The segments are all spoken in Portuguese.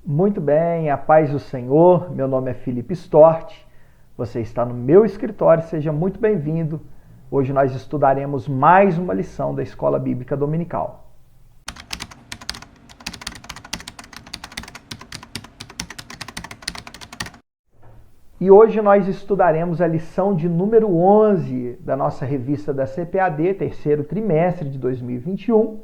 Muito bem, a paz do Senhor. Meu nome é Felipe Stort. Você está no meu escritório, seja muito bem-vindo. Hoje nós estudaremos mais uma lição da Escola Bíblica Dominical. E hoje nós estudaremos a lição de número 11 da nossa revista da CPAD, terceiro trimestre de 2021,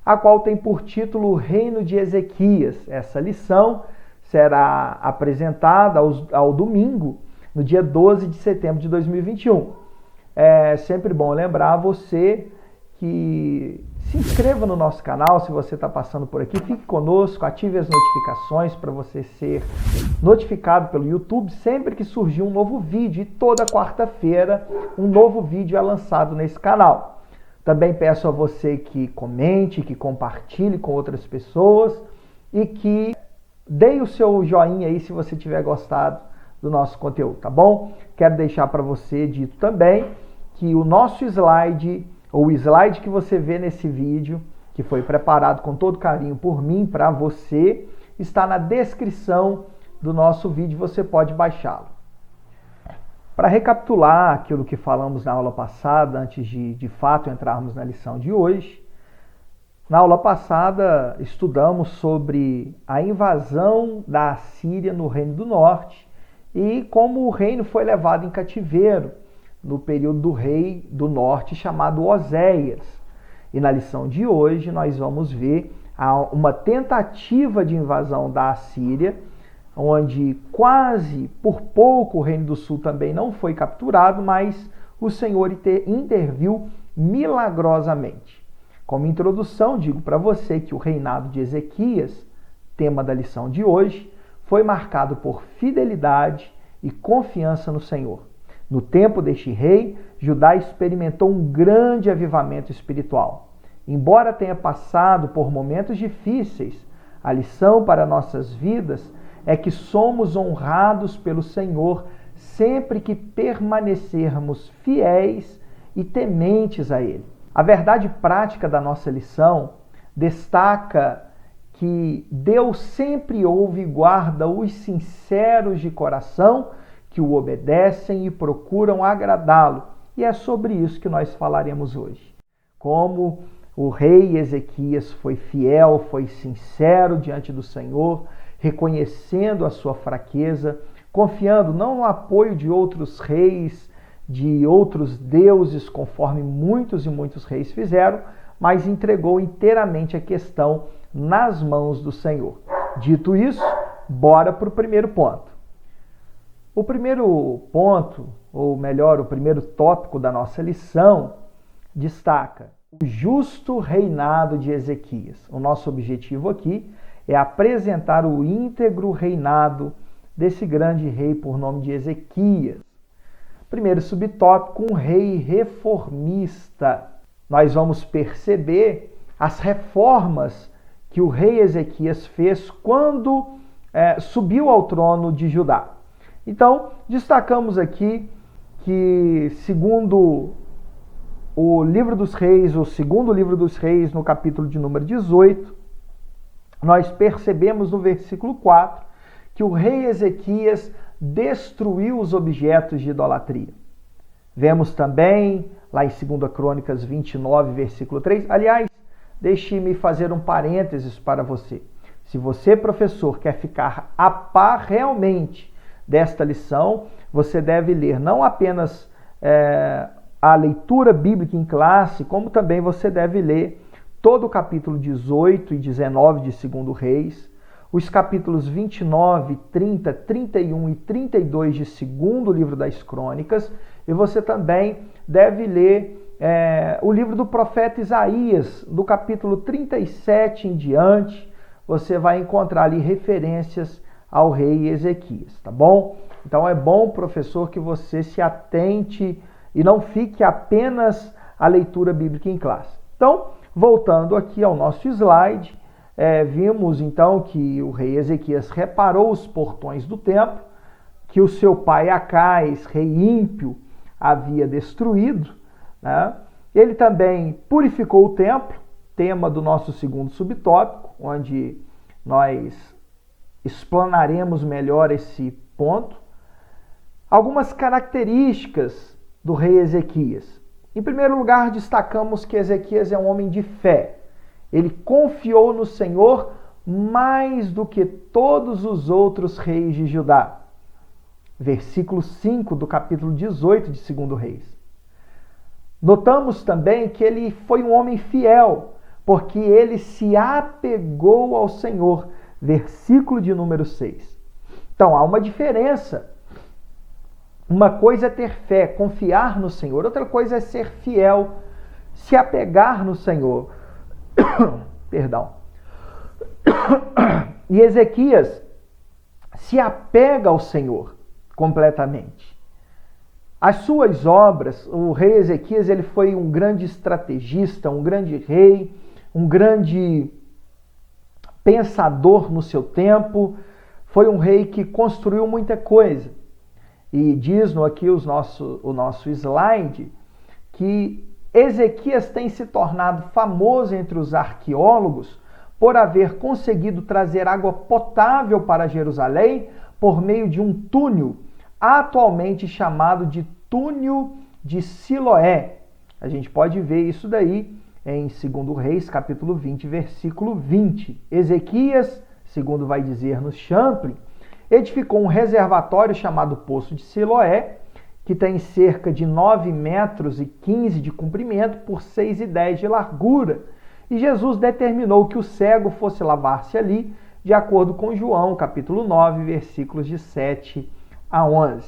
a qual tem por título o Reino de Ezequias. Essa lição será apresentada ao domingo, no dia 12 de setembro de 2021. É sempre bom lembrar a você que se inscreva no nosso canal, se você está passando por aqui, fique conosco, ative as notificações para você ser notificado pelo YouTube sempre que surgir um novo vídeo. E toda quarta-feira um novo vídeo é lançado nesse canal. Também peço a você que comente, que compartilhe com outras pessoas e que dê o seu joinha aí se você tiver gostado do nosso conteúdo, tá bom? Quero deixar para você dito também que o nosso slide, ou o slide que você vê nesse vídeo, que foi preparado com todo carinho por mim para você, está na descrição do nosso vídeo, você pode baixá-lo. Para recapitular aquilo que falamos na aula passada, antes de fato entrarmos na lição de hoje, na aula passada estudamos sobre a invasão da Assíria no Reino do Norte e como o reino foi levado em cativeiro no período do rei do Norte chamado Oséias. E na lição de hoje nós vamos ver uma tentativa de invasão da Assíria, onde quase por pouco o Reino do Sul também não foi capturado, mas o Senhor interviu milagrosamente. Como introdução, digo para você que o reinado de Ezequias, tema da lição de hoje, foi marcado por fidelidade e confiança no Senhor. No tempo deste rei, Judá experimentou um grande avivamento espiritual. Embora tenha passado por momentos difíceis, a lição para nossas vidas é que somos honrados pelo Senhor sempre que permanecermos fiéis e tementes a Ele. A verdade prática da nossa lição destaca que Deus sempre ouve e guarda os sinceros de coração que o obedecem e procuram agradá-lo. E é sobre isso que nós falaremos hoje. Como o rei Ezequias foi fiel, foi sincero diante do Senhor, reconhecendo a sua fraqueza, confiando não no apoio de outros reis, de outros deuses, conforme muitos e muitos reis fizeram, mas entregou inteiramente a questão nas mãos do Senhor. Dito isso, bora para o primeiro ponto. O primeiro ponto, ou melhor, o primeiro tópico da nossa lição, destaca o justo reinado de Ezequias. O nosso objetivo aqui é apresentar o íntegro reinado desse grande rei por nome de Ezequias. Primeiro subtópico, um rei reformista. Nós vamos perceber as reformas que o rei Ezequias fez quando subiu ao trono de Judá. Então, destacamos aqui que, segundo o livro dos reis, o segundo livro dos reis, no capítulo de número 18, nós percebemos no versículo 4 que o rei Ezequias destruiu os objetos de idolatria. Vemos também lá em 2 Crônicas 29, versículo 3. Aliás, deixe-me fazer um parênteses para você. Se você, professor, quer ficar a par realmente desta lição, você deve ler não apenas a leitura bíblica em classe, como também você deve ler todo o capítulo 18 e 19 de 2 Reis, os capítulos 29, 30, 31 e 32 de 2º livro das Crônicas, e você também deve ler o livro do profeta Isaías, do capítulo 37 em diante, você vai encontrar ali referências ao rei Ezequias, tá bom? Então é bom, professor, que você se atente e não fique apenas a leitura bíblica em classe. Então, voltando aqui ao nosso slide, vimos então que o rei Ezequias reparou os portões do templo, que o seu pai Acais, rei ímpio, havia destruído, né? Ele também purificou o templo, tema do nosso segundo subtópico, onde nós explanaremos melhor esse ponto. Algumas características do rei Ezequias. Em primeiro lugar, destacamos que Ezequias é um homem de fé. Ele confiou no Senhor mais do que todos os outros reis de Judá. Versículo 5 do capítulo 18 de 2 Reis. Notamos também que ele foi um homem fiel, porque ele se apegou ao Senhor. Versículo de número 6. Então, há uma diferença. Uma coisa é ter fé, confiar no Senhor. Outra coisa é ser fiel, se apegar no Senhor. Perdão. E Ezequias se apega ao Senhor completamente. As suas obras, o rei Ezequias, ele foi um grande estrategista, um grande rei, um grande pensador no seu tempo. Foi um rei que construiu muita coisa. E diz-nos aqui o nosso slide que Ezequias tem se tornado famoso entre os arqueólogos por haver conseguido trazer água potável para Jerusalém por meio de um túnel, atualmente chamado de Túnel de Siloé. A gente pode ver isso daí em 2 Reis, capítulo 20, versículo 20. Ezequias, segundo vai dizer-nos Champlin, edificou um reservatório chamado Poço de Siloé, que tem cerca de 9 metros e 15 de comprimento por 6,10 de largura. E Jesus determinou que o cego fosse lavar-se ali, de acordo com João, capítulo 9, versículos de 7 a 11.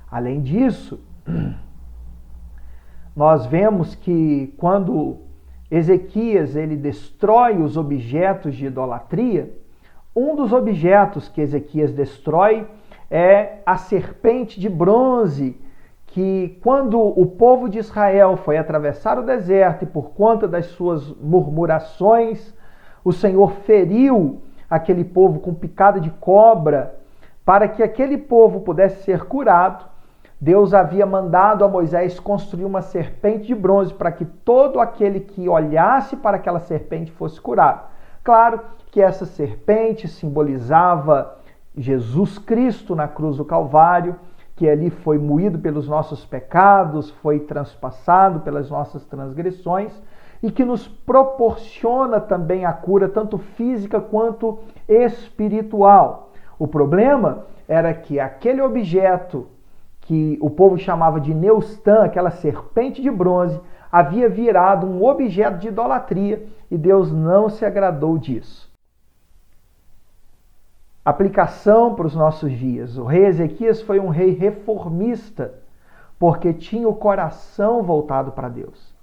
Além disso, nós vemos que quando Ezequias ele destrói os objetos de idolatria, um dos objetos que Ezequias destrói é a serpente de bronze, que quando o povo de Israel foi atravessar o deserto e por conta das suas murmurações, o Senhor feriu aquele povo com picada de cobra. Para que aquele povo pudesse ser curado, Deus havia mandado a Moisés construir uma serpente de bronze para que todo aquele que olhasse para aquela serpente fosse curado. Claro que essa serpente simbolizava Jesus Cristo na cruz do Calvário, que ali foi moído pelos nossos pecados, foi transpassado pelas nossas transgressões e que nos proporciona também a cura tanto física quanto espiritual. O problema era que aquele objeto que o povo chamava de Neustã, aquela serpente de bronze, havia virado um objeto de idolatria e Deus não se agradou disso. Aplicação para os nossos dias. O rei Ezequias foi um rei reformista, porque tinha o coração voltado para Deus.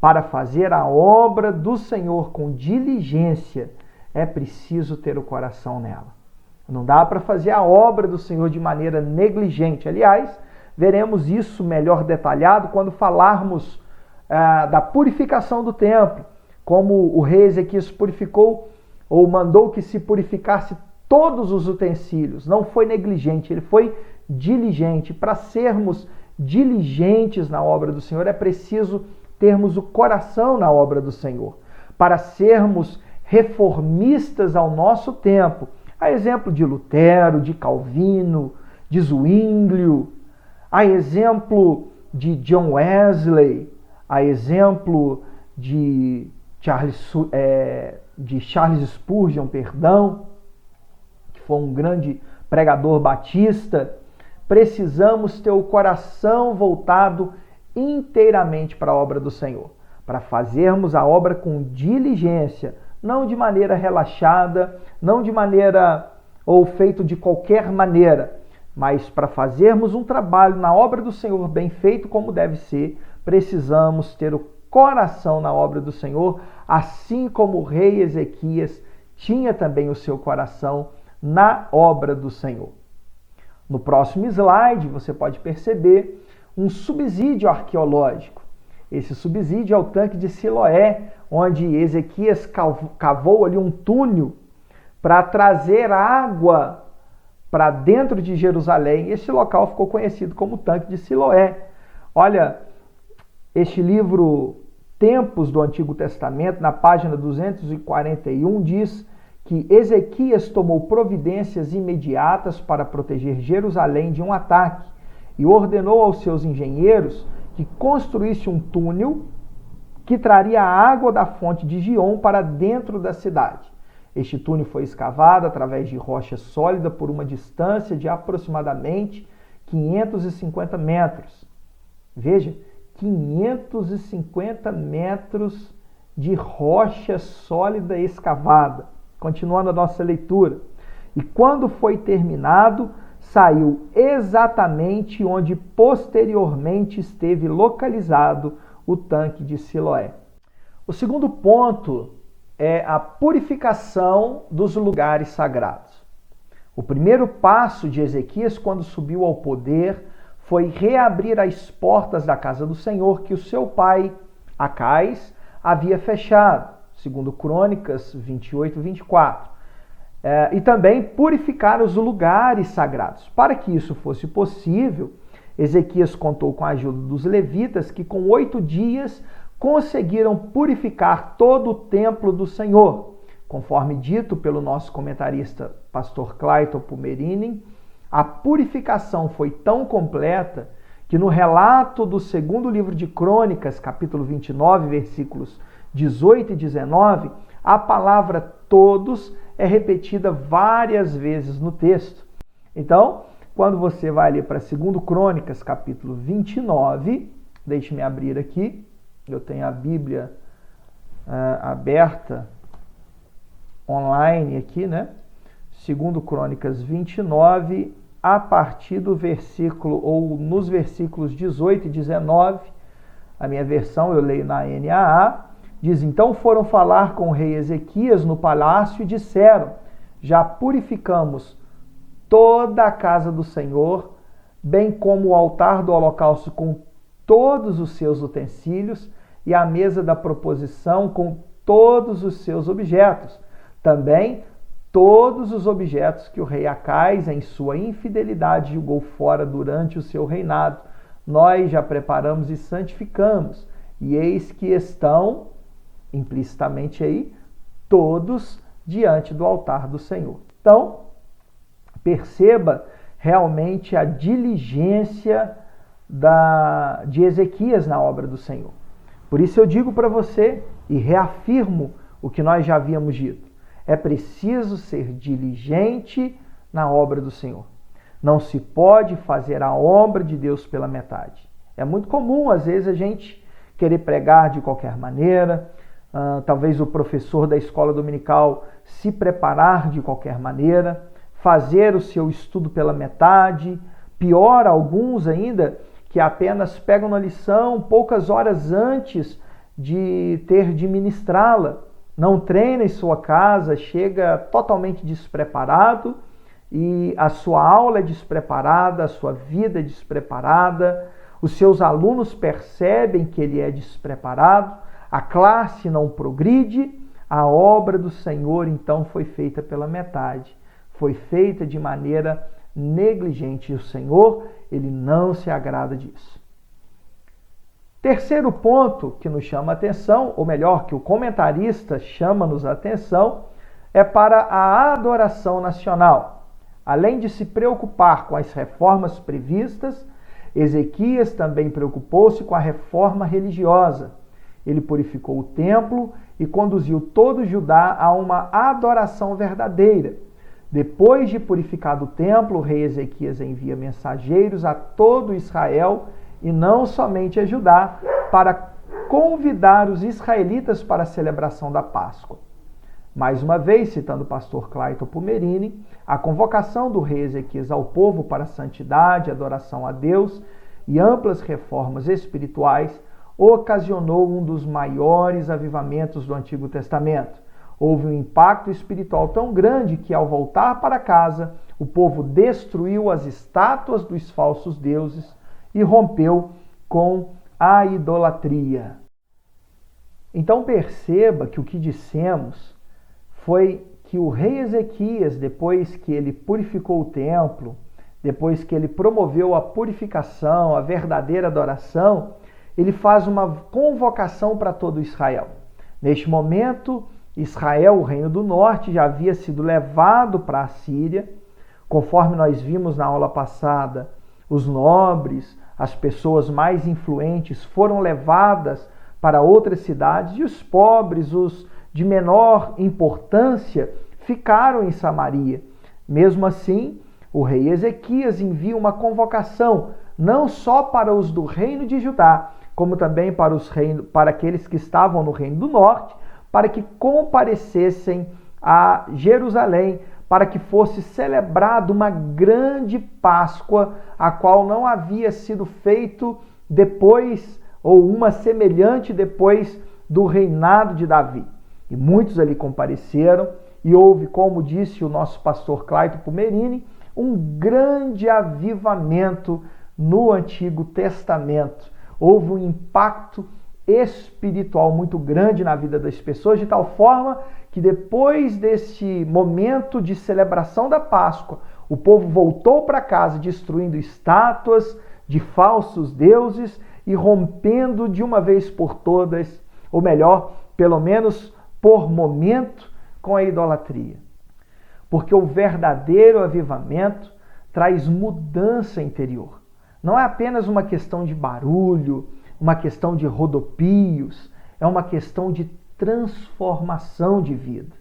Para fazer a obra do Senhor com diligência, é preciso ter o coração nela. Não dá para fazer a obra do Senhor de maneira negligente. Aliás, veremos isso melhor detalhado quando falarmos da purificação do templo, como o rei Ezequias purificou ou mandou que se purificasse todos os utensílios. Não foi negligente, ele foi diligente. Para sermos diligentes na obra do Senhor, é preciso termos o coração na obra do Senhor. Para sermos reformistas ao nosso tempo, a exemplo de Lutero, de Calvino, de Zwinglio, a exemplo de John Wesley, a exemplo de Charles Spurgeon, que foi um grande pregador batista, precisamos ter o coração voltado inteiramente para a obra do Senhor, para fazermos a obra com diligência, não de maneira relaxada, não de maneira ou feito de qualquer maneira, mas para fazermos um trabalho na obra do Senhor bem feito como deve ser, precisamos ter o coração na obra do Senhor, assim como o rei Ezequias tinha também o seu coração na obra do Senhor. No próximo slide, você pode perceber um subsídio arqueológico. Esse subsídio é o tanque de Siloé, onde Ezequias cavou ali um túnel para trazer água para dentro de Jerusalém. Esse local ficou conhecido como tanque de Siloé. Olha, este livro Tempos do Antigo Testamento, na página 241, diz que Ezequias tomou providências imediatas para proteger Jerusalém de um ataque e ordenou aos seus engenheiros que construísse um túnel que traria a água da fonte de Giom para dentro da cidade. Este túnel foi escavado através de rocha sólida por uma distância de aproximadamente 550 metros. Veja, 550 metros de rocha sólida escavada. Continuando a nossa leitura. E quando foi terminado, saiu exatamente onde posteriormente esteve localizado o tanque de Siloé. O segundo ponto é a purificação dos lugares sagrados. O primeiro passo de Ezequias, quando subiu ao poder, foi reabrir as portas da casa do Senhor que o seu pai, Acais, havia fechado, segundo Crônicas 28 e 24. E também purificar os lugares sagrados. Para que isso fosse possível, Ezequias contou com a ajuda dos levitas, que com 8 dias conseguiram purificar todo o templo do Senhor. Conforme dito pelo nosso comentarista pastor Clayton Pumerinin, a purificação foi tão completa que no relato do segundo livro de Crônicas, capítulo 29, versículos 18 e 19, a palavra todos é repetida várias vezes no texto. Então, quando você vai ali para 2 Crônicas, capítulo 29, deixe-me abrir aqui, eu tenho a Bíblia aberta online aqui, né? 2 Crônicas 29, a partir do versículo, ou nos versículos 18 e 19, a minha versão eu leio na NAA, diz: então foram falar com o rei Ezequias no palácio e disseram: já purificamos toda a casa do Senhor, bem como o altar do holocausto com todos os seus utensílios e a mesa da proposição com todos os seus objetos. Também todos os objetos que o rei Acais, em sua infidelidade, jogou fora durante o seu reinado, nós já preparamos e santificamos, e eis que estão, implicitamente aí, todos diante do altar do Senhor. Então, perceba realmente a diligência de Ezequias na obra do Senhor. Por isso eu digo para você e reafirmo o que nós já havíamos dito. É preciso ser diligente na obra do Senhor. Não se pode fazer a obra de Deus pela metade. É muito comum, às vezes, a gente querer pregar de qualquer maneira, talvez o professor da escola dominical se preparar de qualquer maneira, fazer o seu estudo pela metade, pior, alguns ainda, que apenas pegam na lição poucas horas antes de ter de ministrá-la. Não treina em sua casa, chega totalmente despreparado e a sua aula é despreparada, a sua vida é despreparada, os seus alunos percebem que ele é despreparado, a classe não progride, a obra do Senhor então foi feita pela metade, foi feita de maneira negligente e o Senhor, ele não se agrada disso. Terceiro ponto que nos chama a atenção, ou melhor, que o comentarista chama-nos a atenção, é para a adoração nacional. Além de se preocupar com as reformas previstas, Ezequias também preocupou-se com a reforma religiosa. Ele purificou o templo e conduziu todo Judá a uma adoração verdadeira. Depois de purificado o templo, o rei Ezequias envia mensageiros a todo Israel e não somente a Judá, para convidar os israelitas para a celebração da Páscoa. Mais uma vez, citando o pastor Clayton Pumerinin, a convocação do rei Ezequias ao povo para santidade, adoração a Deus e amplas reformas espirituais ocasionou um dos maiores avivamentos do Antigo Testamento. Houve um impacto espiritual tão grande que, ao voltar para casa, o povo destruiu as estátuas dos falsos deuses e rompeu com a idolatria. Então perceba que o que dissemos foi que o rei Ezequias, depois que ele purificou o templo, depois que ele promoveu a purificação, a verdadeira adoração, ele faz uma convocação para todo Israel. Neste momento, Israel, o reino do norte, já havia sido levado para a Síria. Conforme nós vimos na aula passada, os nobres, as pessoas mais influentes foram levadas para outras cidades e os pobres, os de menor importância, ficaram em Samaria. Mesmo assim, o rei Ezequias envia uma convocação, não só para os do reino de Judá, como também para aqueles que estavam no reino do norte, para que comparecessem a Jerusalém, para que fosse celebrada uma grande Páscoa, a qual não havia sido feito depois, ou uma semelhante depois do reinado de Davi. E muitos ali compareceram, e houve, como disse o nosso pastor Claito Pumerini, um grande avivamento no Antigo Testamento. Houve um impacto espiritual muito grande na vida das pessoas, de tal forma que depois desse momento de celebração da Páscoa, o povo voltou para casa destruindo estátuas de falsos deuses e rompendo de uma vez por todas, ou melhor, pelo menos por momento, com a idolatria. Porque o verdadeiro avivamento traz mudança interior. Não é apenas uma questão de barulho, uma questão de rodopios, é uma questão de transformação de vida.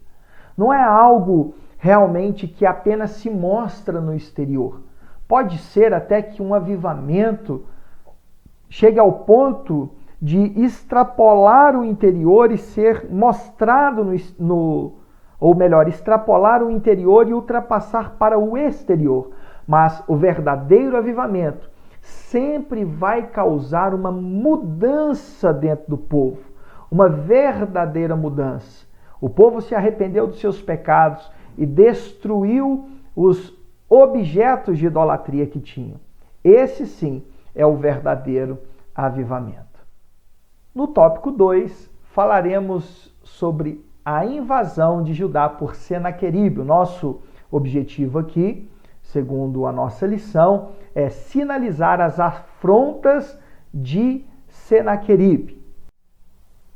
Não é algo realmente que apenas se mostra no exterior. Pode ser até que um avivamento chegue ao ponto de extrapolar o interior e ser mostrado ou melhor, extrapolar o interior e ultrapassar para o exterior. Mas o verdadeiro avivamento sempre vai causar uma mudança dentro do povo, uma verdadeira mudança. O povo se arrependeu dos seus pecados e destruiu os objetos de idolatria que tinham. Esse sim é o verdadeiro avivamento. No tópico 2, falaremos sobre a invasão de Judá por Senaqueribe. O nosso objetivo aqui, segundo a nossa lição, é sinalizar as afrontas de Senaqueribe.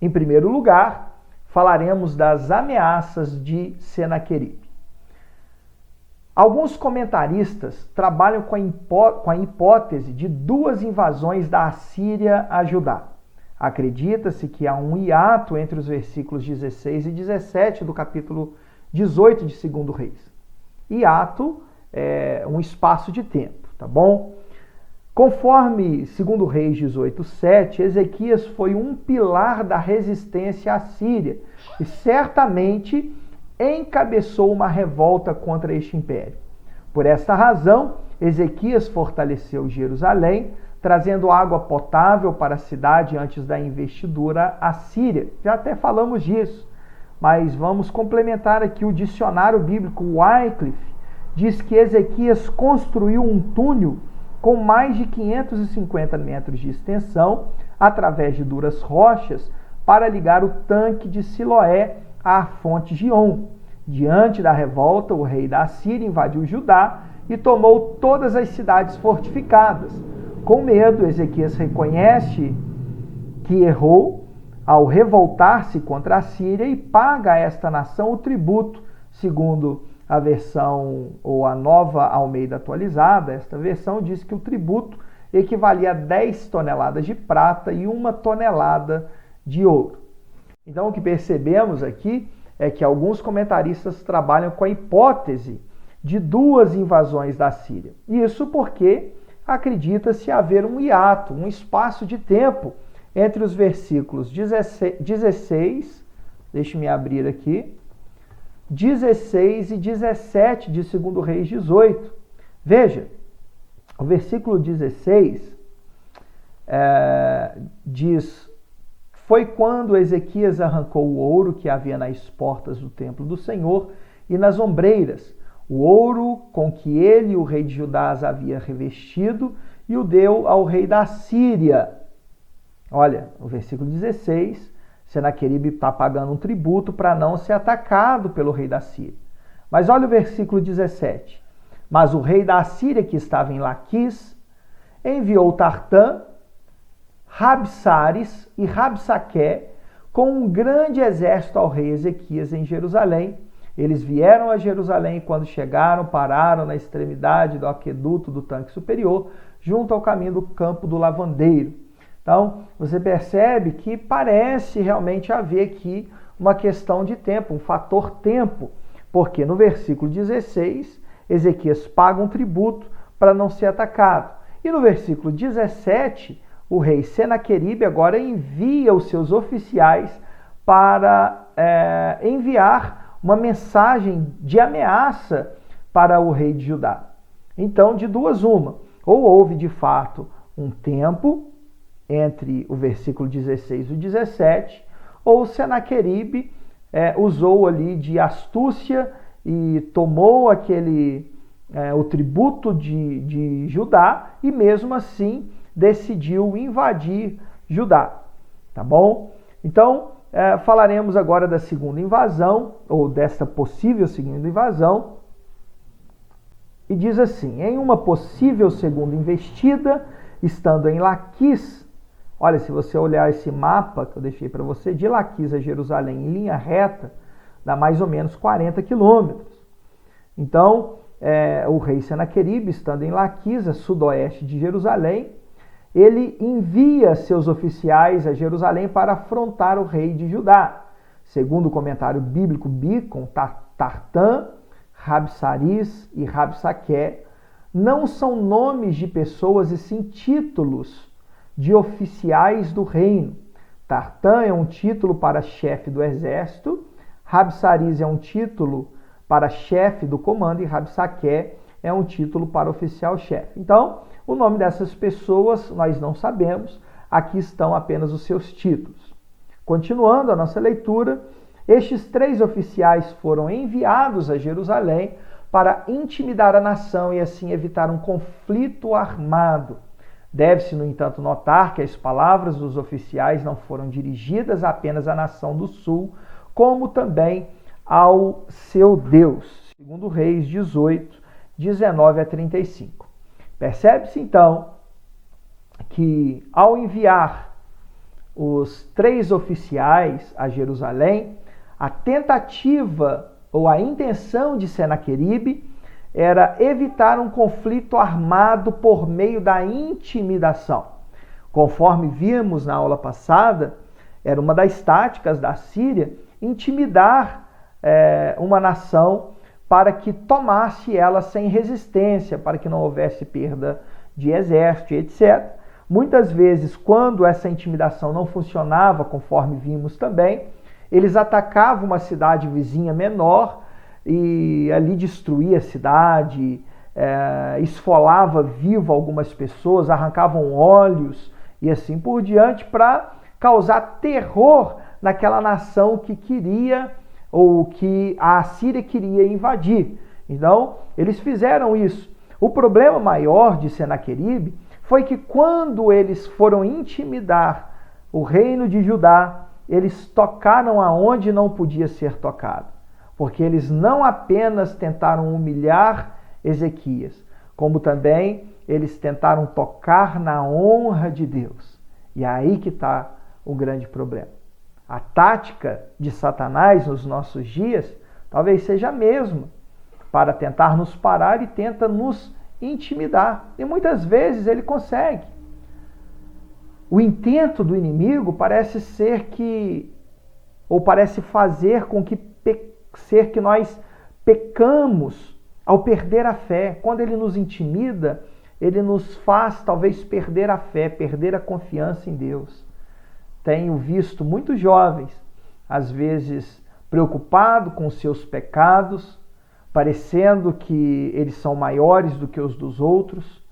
Em primeiro lugar, falaremos das ameaças de Senaqueribe. Alguns comentaristas trabalham com a hipótese de duas invasões da Assíria a Judá. Acredita-se que há um hiato entre os versículos 16 e 17 do capítulo 18 de 2 Reis. Hiato é um espaço de tempo, tá bom? Conforme 2 Reis 18:7, Ezequias foi um pilar da resistência à Síria e certamente encabeçou uma revolta contra este império. Por esta razão, Ezequias fortaleceu Jerusalém, trazendo água potável para a cidade antes da investidura assíria. Já até falamos disso, mas vamos complementar aqui o dicionário bíblico. Wycliffe diz que Ezequias construiu um túnel com mais de 550 metros de extensão, através de duras rochas, para ligar o tanque de Siloé à fonte Gion. Diante da revolta, o rei da Assíria invadiu Judá e tomou todas as cidades fortificadas. Com medo, Ezequias reconhece que errou ao revoltar-se contra a Síria e paga a esta nação o tributo, segundo a versão ou a Nova Almeida atualizada. Esta versão diz que o tributo equivalia a 10 toneladas de prata e 1 tonelada de ouro. Então, o que percebemos aqui é que alguns comentaristas trabalham com a hipótese de duas invasões da Síria. Isso porque acredita-se haver um hiato, um espaço de tempo entre os versículos 16, deixe-me abrir aqui, 16 e 17 de 2 Reis 18. Veja, o versículo 16 diz: foi quando Ezequias arrancou o ouro que havia nas portas do templo do Senhor e nas ombreiras, o ouro com que ele, o rei de Judá, as havia revestido, e o deu ao rei da Síria. Olha, o versículo 16, Senaqueribe está pagando um tributo para não ser atacado pelo rei da Síria. Mas olha o versículo 17. Mas o rei da Síria, que estava em Laquis, enviou Tartã, Rabsares e Rabsaqué com um grande exército ao rei Ezequias em Jerusalém. Eles vieram a Jerusalém e quando chegaram, pararam na extremidade do aqueduto do tanque superior, junto ao caminho do campo do lavandeiro. Então, você percebe que parece realmente haver aqui uma questão de tempo, um fator tempo, porque no versículo 16, Ezequias paga um tributo para não ser atacado. E no versículo 17, o rei Senaqueribe agora envia os seus oficiais para enviar uma mensagem de ameaça para o rei de Judá. Então, de duas uma, ou houve de fato um tempo entre o versículo 16 e o 17, ou Senaqueribe usou ali de astúcia e tomou o tributo de Judá e mesmo assim decidiu invadir Judá, tá bom? Então, falaremos agora da segunda invasão, ou desta possível segunda invasão, e diz assim: em uma possível segunda investida, estando em Laquis, olha, se você olhar esse mapa que eu deixei para você, de Laquis a Jerusalém em linha reta, dá mais ou menos 40 quilômetros. Então, o rei Senaqueribe, estando em Laquis, a sudoeste de Jerusalém, ele envia seus oficiais a Jerusalém para afrontar o rei de Judá. Segundo o comentário bíblico Bicon, Tartã, Rabsaris e Rabsaqué não são nomes de pessoas e sim títulos de oficiais do reino. Tartã é um título para chefe do exército, Rabsaris é um título para chefe do comando e Rabsaqué é um título para oficial-chefe. Então, o nome dessas pessoas nós não sabemos, aqui estão apenas os seus títulos. Continuando a nossa leitura, estes 3 oficiais foram enviados a Jerusalém para intimidar a nação e assim evitar um conflito armado. Deve-se, no entanto, notar que as palavras dos oficiais não foram dirigidas apenas à nação do sul, como também ao seu Deus. Segundo Reis 18, 19 a 35. Percebe-se, então, que ao enviar os 3 oficiais a Jerusalém, a tentativa ou a intenção de Senaqueribe era evitar um conflito armado por meio da intimidação. Conforme vimos na aula passada, era uma das táticas da Síria intimidar uma nação para que tomasse ela sem resistência, para que não houvesse perda de exército, etc. Muitas vezes, quando essa intimidação não funcionava, conforme vimos também, eles atacavam uma cidade vizinha menor e ali destruía a cidade, esfolava vivo algumas pessoas, arrancavam olhos e assim por diante, para causar terror naquela nação que queria ou que a Síria queria invadir. Então, eles fizeram isso. O problema maior de Senaqueribe foi que quando eles foram intimidar o reino de Judá, eles tocaram aonde não podia ser tocado. Porque eles não apenas tentaram humilhar Ezequias, como também eles tentaram tocar na honra de Deus. E é aí que está o grande problema. A tática de Satanás nos nossos dias talvez seja a mesma, para tentar nos parar e tenta nos intimidar. E muitas vezes ele consegue. O intento do inimigo parece ser parece fazer com que nós pecamos ao perder a fé. Quando ele nos intimida, ele nos faz talvez perder a fé, perder a confiança em Deus. Tenho visto muitos jovens, às vezes preocupados com os seus pecados, parecendo que eles são maiores do que os dos outros,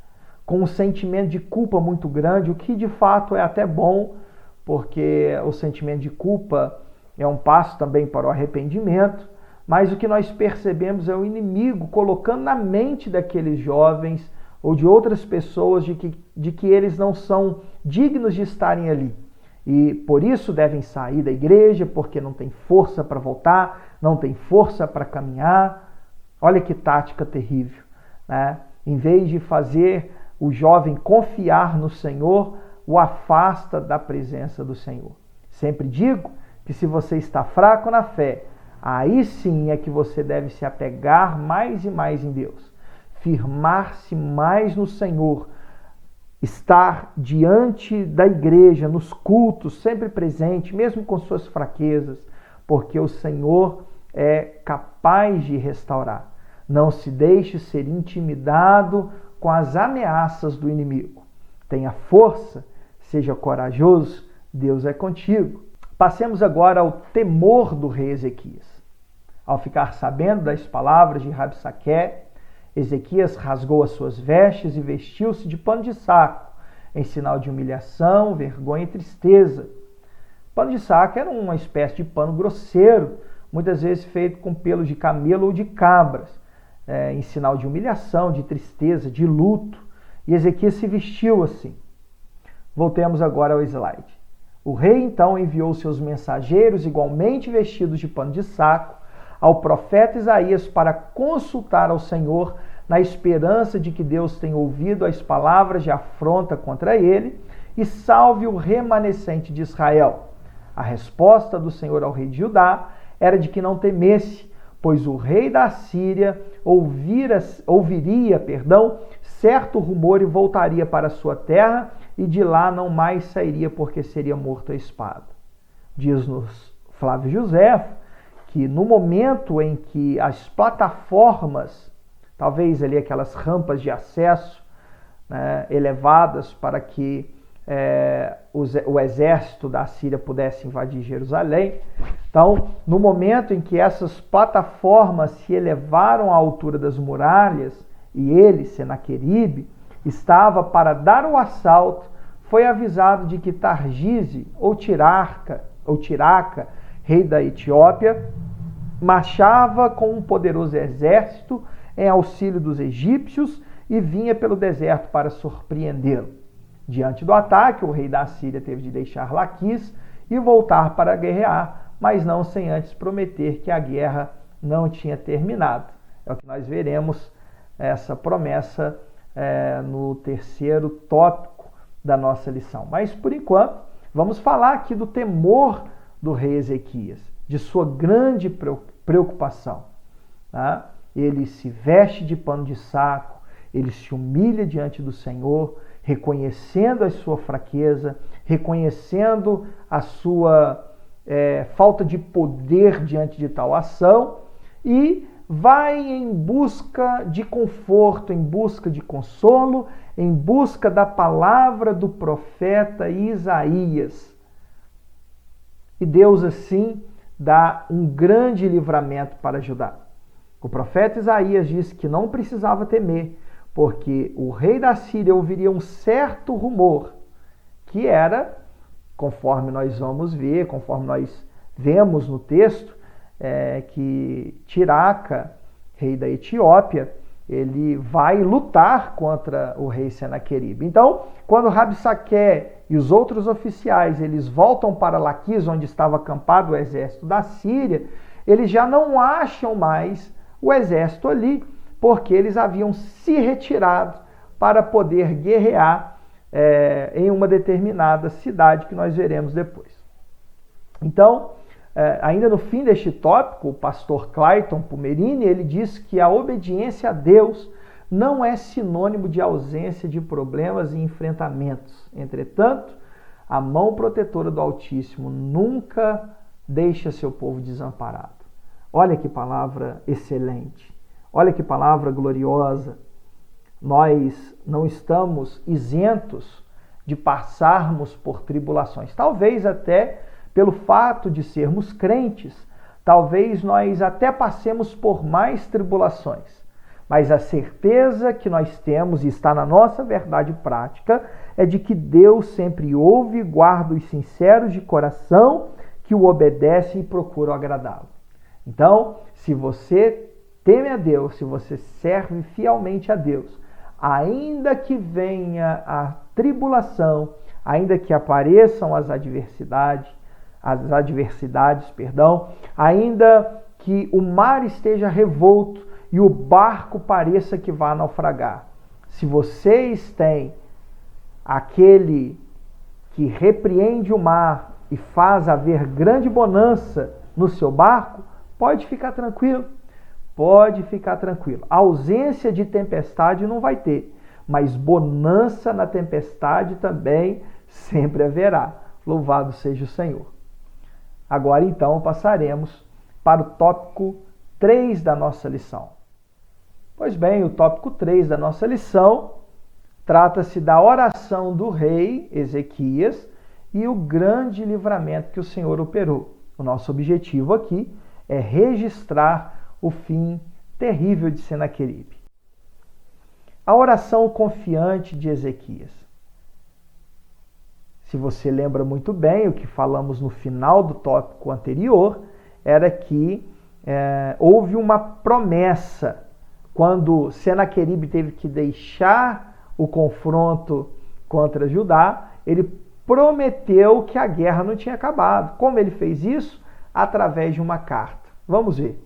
com um sentimento de culpa muito grande, o que de fato é até bom, porque o sentimento de culpa é um passo também para o arrependimento, mas o que nós percebemos é o inimigo colocando na mente daqueles jovens ou de outras pessoas de que eles não são dignos de estarem ali. E por isso devem sair da igreja, porque não tem força para voltar, não tem força para caminhar. Olha que tática terrível, né? Em vez de fazer o jovem confiar no Senhor, o afasta da presença do Senhor. Sempre digo que se você está fraco na fé, aí sim é que você deve se apegar mais e mais em Deus, firmar-se mais no Senhor, estar diante da igreja, nos cultos, sempre presente, mesmo com suas fraquezas, porque o Senhor é capaz de restaurar. Não se deixe ser intimidado com as ameaças do inimigo. Tenha força, seja corajoso, Deus é contigo. Passemos agora ao temor do rei Ezequias. Ao ficar sabendo das palavras de Rabsaque, Ezequias rasgou as suas vestes e vestiu-se de pano de saco, em sinal de humilhação, vergonha e tristeza. Pano de saco era uma espécie de pano grosseiro, muitas vezes feito com pelos de camelo ou de cabras, em sinal de humilhação, de tristeza, de luto. E Ezequias se vestiu assim. Voltemos agora ao slide. O rei então enviou seus mensageiros, igualmente vestidos de pano de saco, ao profeta Isaías para consultar ao Senhor, na esperança de que Deus tenha ouvido as palavras de afronta contra ele e salve o remanescente de Israel. A resposta do Senhor ao rei de Judá era de que não temesse, pois o rei da Síria ouviria certo rumor e voltaria para sua terra, e de lá não mais sairia, porque seria morto à espada. Diz-nos Flávio José que no momento em que as plataformas, talvez ali aquelas rampas de acesso, né, elevadas para que o exército da Síria pudesse invadir Jerusalém. Então, no momento em que essas plataformas se elevaram à altura das muralhas e ele, Senaqueribe, estava para dar o assalto, foi avisado de que Targise ou Tiraca, rei da Etiópia, marchava com um poderoso exército em auxílio dos egípcios e vinha pelo deserto para surpreendê-lo. Diante do ataque, o rei da Síria teve de deixar Laquis e voltar para guerrear, mas não sem antes prometer que a guerra não tinha terminado. É o que nós veremos, essa promessa no terceiro tópico da nossa lição. Mas, por enquanto, vamos falar aqui do temor do rei Ezequias, de sua grande preocupação. Tá? Ele se veste de pano de saco, ele se humilha diante do Senhor, reconhecendo a sua fraqueza, reconhecendo a sua falta de poder diante de tal ação, e vai em busca de conforto, em busca de consolo, em busca da palavra do profeta Isaías. E Deus, assim, dá um grande livramento para Judá. O profeta Isaías disse que não precisava temer, porque o rei da Síria ouviria um certo rumor, que era, conforme nós vamos ver, conforme nós vemos no texto, que Tiraca, rei da Etiópia, ele vai lutar contra o rei Senaqueribe. Então, quando Rabsaque e os outros oficiais eles voltam para Laquis, onde estava acampado o exército da Síria, eles já não acham mais o exército ali, porque eles haviam se retirado para poder guerrear em uma determinada cidade que nós veremos depois. Então, ainda no fim deste tópico, o pastor Clayton Pumerini, ele diz que a obediência a Deus não é sinônimo de ausência de problemas e enfrentamentos. Entretanto, a mão protetora do Altíssimo nunca deixa seu povo desamparado. Olha que palavra excelente. Olha que palavra gloriosa. Nós não estamos isentos de passarmos por tribulações. Talvez até pelo fato de sermos crentes, talvez nós até passemos por mais tribulações. Mas a certeza que nós temos, e está na nossa verdade prática, é de que Deus sempre ouve e guarda os sinceros de coração que o obedecem e procuram agradá-lo. Então, se você teme a Deus, se você serve fielmente a Deus, ainda que venha a tribulação, ainda que apareçam as adversidades, ainda que o mar esteja revolto e o barco pareça que vá naufragar. Se vocês têm aquele que repreende o mar e faz haver grande bonança no seu barco, pode ficar tranquilo. Pode ficar tranquilo. A ausência de tempestade não vai ter, mas bonança na tempestade também sempre haverá. Louvado seja o Senhor. Agora então passaremos para o tópico 3 da nossa lição. Pois bem, o tópico 3 da nossa lição trata-se da oração do rei Ezequias e o grande livramento que o Senhor operou. O nosso objetivo aqui é registrar o fim terrível de Senaqueribe. A oração confiante de Ezequias. Se você lembra muito bem, o que falamos no final do tópico anterior era que houve uma promessa quando Senaqueribe teve que deixar o confronto contra Judá. Ele prometeu que a guerra não tinha acabado. Como ele fez isso? Através de uma carta. Vamos ver.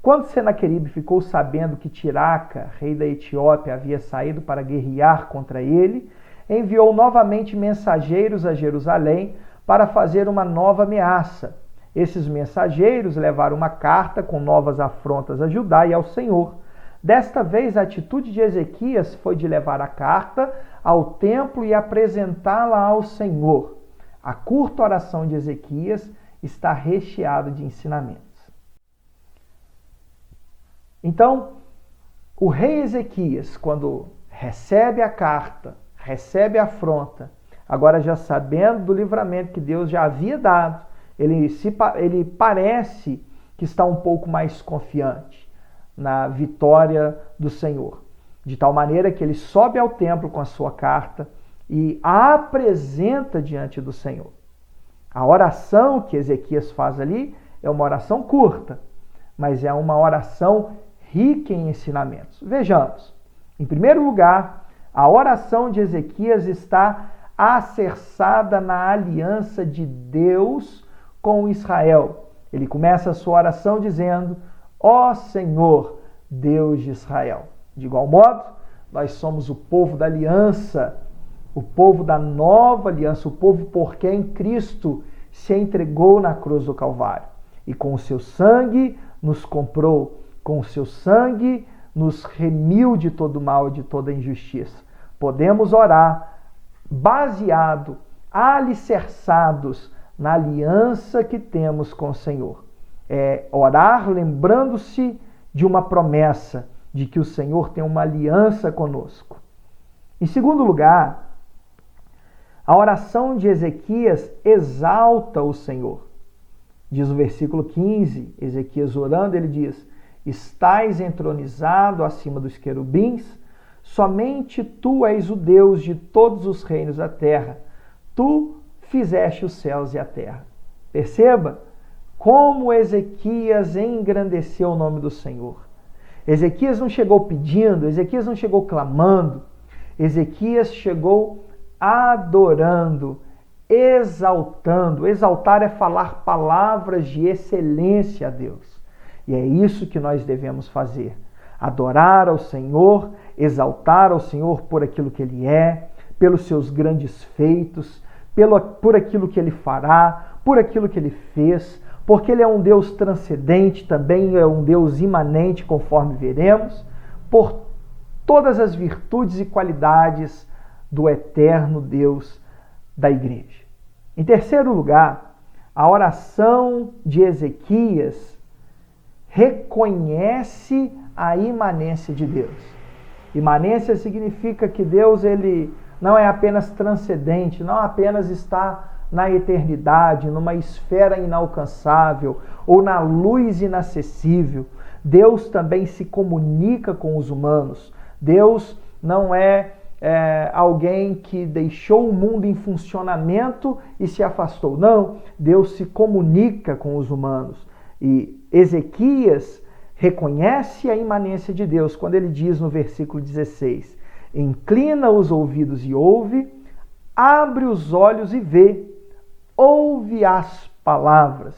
Quando Senaqueribe ficou sabendo que Tiraca, rei da Etiópia, havia saído para guerrear contra ele, enviou novamente mensageiros a Jerusalém para fazer uma nova ameaça. Esses mensageiros levaram uma carta com novas afrontas a Judá e ao Senhor. Desta vez, a atitude de Ezequias foi de levar a carta ao templo e apresentá-la ao Senhor. A curta oração de Ezequias está recheada de ensinamentos. Então, o rei Ezequias, quando recebe a carta, recebe a afronta, agora já sabendo do livramento que Deus já havia dado, ele parece que está um pouco mais confiante na vitória do Senhor. De tal maneira que ele sobe ao templo com a sua carta e a apresenta diante do Senhor. A oração que Ezequias faz ali é uma oração curta, mas é uma oração rica em ensinamentos. Vejamos. Em primeiro lugar, a oração de Ezequias está alicerçada na aliança de Deus com Israel. Ele começa a sua oração dizendo: ó Senhor, Deus de Israel. De igual modo, nós somos o povo da aliança, o povo da nova aliança, o povo por quem Cristo se entregou na cruz do Calvário. E com o seu sangue nos comprou, com o seu sangue nos remiu de todo mal e de toda injustiça. Podemos orar baseado, alicerçados na aliança que temos com o Senhor. É orar lembrando-se de uma promessa, de que o Senhor tem uma aliança conosco. Em segundo lugar, a oração de Ezequias exalta o Senhor. Diz o versículo 15, Ezequias orando, ele diz: estais entronizado acima dos querubins, somente tu és o Deus de todos os reinos da terra. Tu fizeste os céus e a terra. Perceba como Ezequias engrandeceu o nome do Senhor. Ezequias não chegou pedindo, Ezequias não chegou clamando, Ezequias chegou adorando, exaltando. Exaltar é falar palavras de excelência a Deus. E é isso que nós devemos fazer. Adorar ao Senhor, exaltar ao Senhor por aquilo que Ele é, pelos seus grandes feitos, por aquilo que Ele fará, por aquilo que Ele fez, porque Ele é um Deus transcendente, também é um Deus imanente, conforme veremos, por todas as virtudes e qualidades do eterno Deus da igreja. Em terceiro lugar, a oração de Ezequias reconhece a imanência de Deus. Imanência significa que Deus ele não é apenas transcendente, não apenas está na eternidade, numa esfera inalcançável ou na luz inacessível. Deus também se comunica com os humanos. Deus não é alguém que deixou o mundo em funcionamento e se afastou. Não, Deus se comunica com os humanos. E Ezequias reconhece a imanência de Deus quando ele diz no versículo 16: inclina os ouvidos e ouve, abre os olhos e vê, ouve as palavras.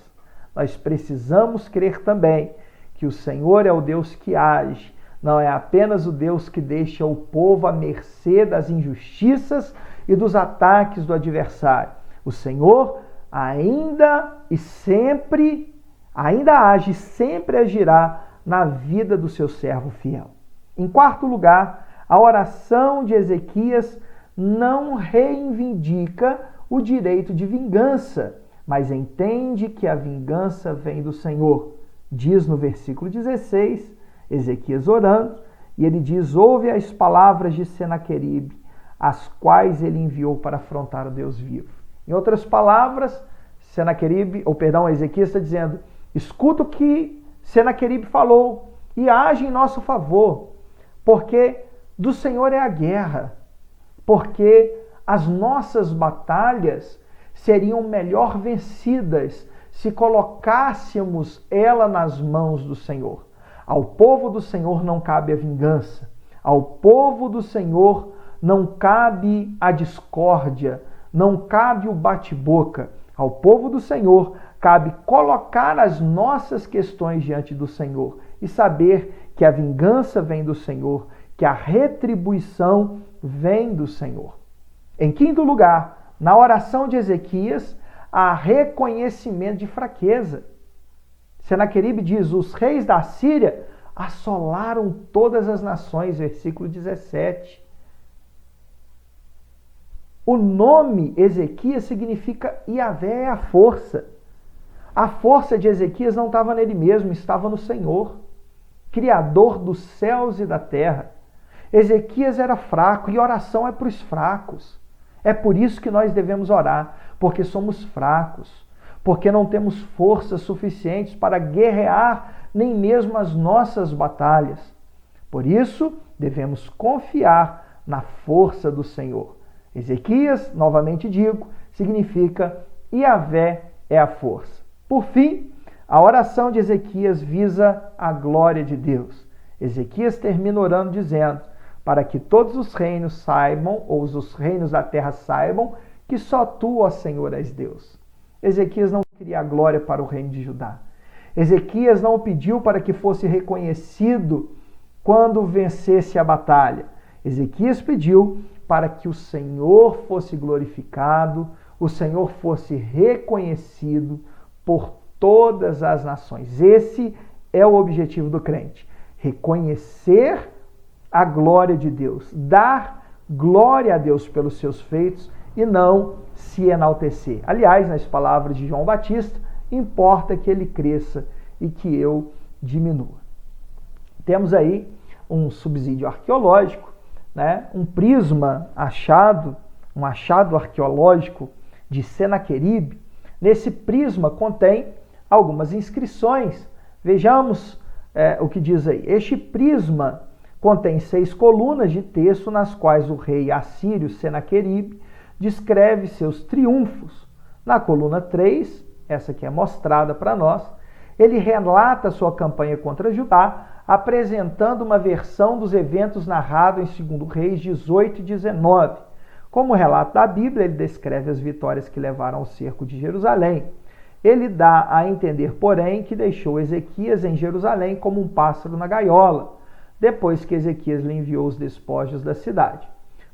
Nós precisamos crer também que o Senhor é o Deus que age, não é apenas o Deus que deixa o povo à mercê das injustiças e dos ataques do adversário. O Senhor ainda age e sempre agirá na vida do seu servo fiel. Em quarto lugar, a oração de Ezequias não reivindica o direito de vingança, mas entende que a vingança vem do Senhor. Diz no versículo 16, Ezequias orando, e ele diz: ouve as palavras de Senaqueribe, as quais ele enviou para afrontar o Deus vivo. Em outras palavras, Ezequias está dizendo: escuta o que Senaqueribe falou e age em nosso favor, porque do Senhor é a guerra, porque as nossas batalhas seriam melhor vencidas se colocássemos ela nas mãos do Senhor. Ao povo do Senhor não cabe a vingança, ao povo do Senhor não cabe a discórdia, não cabe o bate-boca. Ao povo do Senhor cabe colocar as nossas questões diante do Senhor e saber que a vingança vem do Senhor, que a retribuição vem do Senhor. Em quinto lugar, na oração de Ezequias, há reconhecimento de fraqueza. Senaqueribe diz: os reis da Síria assolaram todas as nações, versículo 17. O nome Ezequias significa Iavé é a força. A força de Ezequias não estava nele mesmo, estava no Senhor, Criador dos céus e da terra. Ezequias era fraco e oração é para os fracos. É por isso que nós devemos orar, porque somos fracos, porque não temos forças suficientes para guerrear nem mesmo as nossas batalhas. Por isso, devemos confiar na força do Senhor. Ezequias, novamente digo, significa Iavé é a força. Por fim, a oração de Ezequias visa a glória de Deus. Ezequias termina orando dizendo: para que todos os reinos saibam, ou os reinos da terra saibam, que só tu, ó Senhor, és Deus. Ezequias não queria a glória para o reino de Judá. Ezequias não pediu para que fosse reconhecido quando vencesse a batalha. Ezequias pediu para que o Senhor fosse glorificado, o Senhor fosse reconhecido por todas as nações. Esse é o objetivo do crente: reconhecer a glória de Deus, dar glória a Deus pelos seus feitos e não se enaltecer. Aliás, nas palavras de João Batista, importa que ele cresça e que eu diminua. Temos aí um subsídio arqueológico, né? Um prisma achado, um achado arqueológico de Senaqueribe. Nesse prisma contém algumas inscrições. Vejamos o que diz aí. Este prisma contém 6 colunas de texto nas quais o rei assírio Senaqueribe descreve seus triunfos. Na coluna 3, essa que é mostrada para nós, ele relata sua campanha contra Judá, apresentando uma versão dos eventos narrados em 2 Reis 18 e 19. Como relato da Bíblia, ele descreve as vitórias que levaram ao cerco de Jerusalém. Ele dá a entender, porém, que deixou Ezequias em Jerusalém como um pássaro na gaiola, depois que Ezequias lhe enviou os despojos da cidade.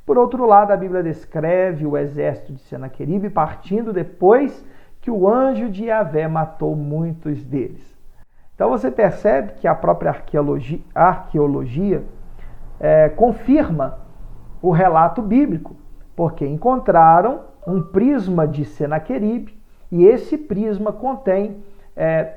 Por outro lado, a Bíblia descreve o exército de Senaqueribe partindo depois que o anjo de Iavé matou muitos deles. Então você percebe que a própria arqueologia confirma o relato bíblico, porque encontraram um prisma de Senaqueribe e esse prisma contém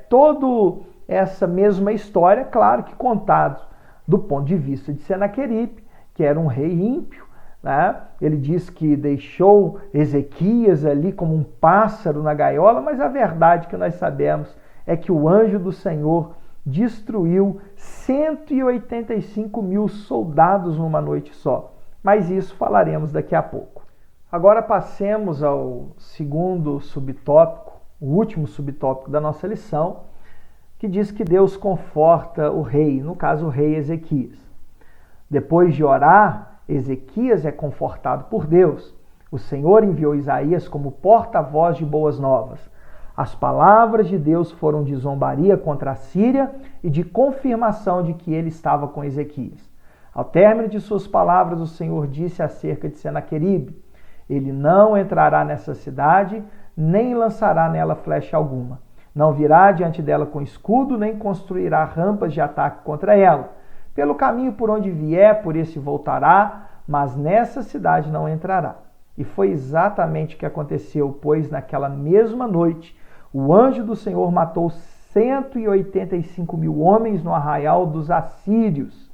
toda essa mesma história, claro que contado do ponto de vista de Senaqueribe, que era um rei ímpio, né? Ele diz que deixou Ezequias ali como um pássaro na gaiola, mas a verdade que nós sabemos é que o anjo do Senhor destruiu 185 mil soldados numa noite só. Mas isso falaremos daqui a pouco. Agora passemos ao segundo subtópico, o último subtópico da nossa lição, que diz que Deus conforta o rei, no caso o rei Ezequias. Depois de orar, Ezequias é confortado por Deus. O Senhor enviou Isaías como porta-voz de boas novas. As palavras de Deus foram de zombaria contra a Síria e de confirmação de que ele estava com Ezequias. Ao término de suas palavras, o Senhor disse acerca de Senaqueribe: ele não entrará nessa cidade, nem lançará nela flecha alguma. Não virá diante dela com escudo, nem construirá rampas de ataque contra ela. Pelo caminho por onde vier, por esse voltará, mas nessa cidade não entrará. E foi exatamente o que aconteceu, pois naquela mesma noite o anjo do Senhor matou 185.000 homens no arraial dos assírios.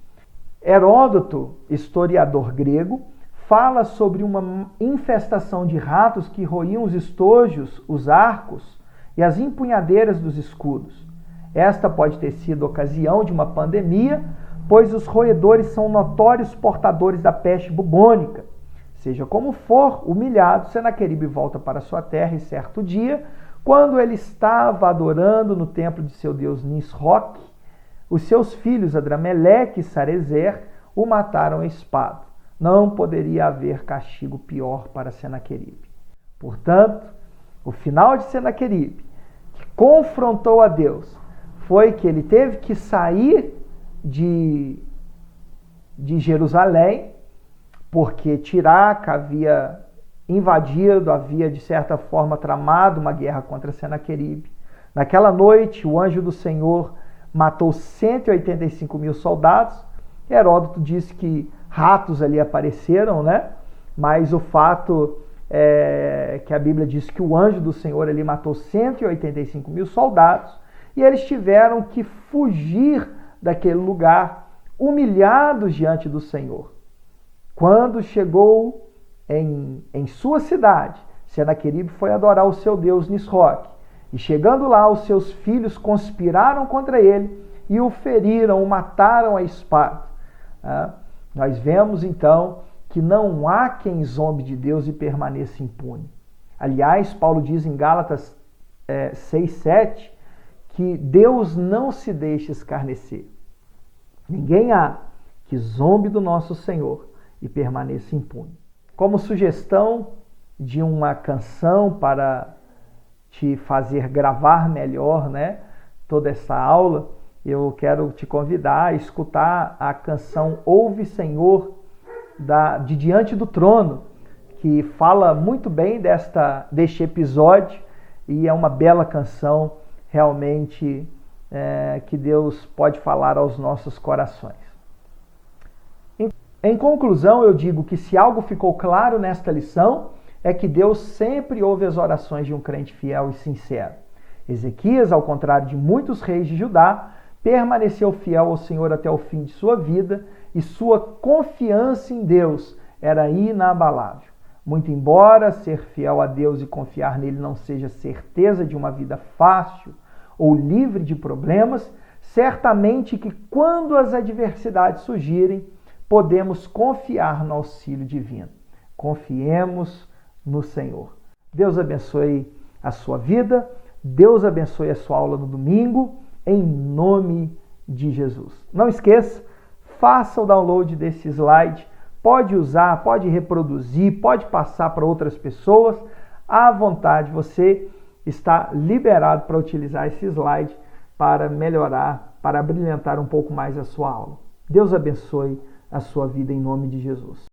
Heródoto, historiador grego, fala sobre uma infestação de ratos que roíam os estojos, os arcos e as empunhadeiras dos escudos. Esta pode ter sido ocasião de uma pandemia, pois os roedores são notórios portadores da peste bubônica. Seja como for, humilhado, Senaqueribe volta para sua terra e certo dia, quando ele estava adorando no templo de seu deus Nisroque, os seus filhos Adrameleque e Sarezer o mataram a espada. Não poderia haver castigo pior para Senaqueribe. Portanto, o final de Senaqueribe, que confrontou a Deus, foi que ele teve que sair de Jerusalém, porque Tiraca havia invadido, havia de certa forma tramado uma guerra contra Senaqueribe. Naquela noite, o anjo do Senhor matou 185.000 soldados. Heródoto diz que ratos ali apareceram, né? Mas o fato é que a Bíblia diz que o anjo do Senhor ali matou 185.000 soldados e eles tiveram que fugir daquele lugar, humilhados diante do Senhor. Quando chegou em sua cidade, Senaqueribe foi adorar o seu deus Nisroque. E chegando lá, os seus filhos conspiraram contra ele e o feriram, o mataram à espada. Nós vemos então que não há quem zombe de Deus e permaneça impune. Aliás, Paulo diz em Gálatas 6:7 que Deus não se deixa escarnecer. Ninguém há que zombe do nosso Senhor e permaneça impune. Como sugestão de uma canção para te fazer gravar melhor, né, toda essa aula, eu quero te convidar a escutar a canção Ouve, Senhor, de Diante do Trono, que fala muito bem deste episódio e é uma bela canção realmente que Deus pode falar aos nossos corações. Em conclusão, eu digo que se algo ficou claro nesta lição, é que Deus sempre ouve as orações de um crente fiel e sincero. Ezequias, ao contrário de muitos reis de Judá, permaneceu fiel ao Senhor até o fim de sua vida e sua confiança em Deus era inabalável. Muito embora ser fiel a Deus e confiar nele não seja certeza de uma vida fácil ou livre de problemas, certamente que quando as adversidades surgirem, podemos confiar no auxílio divino. Confiemos no Senhor. Deus abençoe a sua vida, Deus abençoe a sua aula no domingo, em nome de Jesus. Não esqueça, faça o download desse slide, pode usar, pode reproduzir, pode passar para outras pessoas, à vontade, você está liberado para utilizar esse slide para melhorar, para brilhantar um pouco mais a sua aula. Deus abençoe a sua vida em nome de Jesus.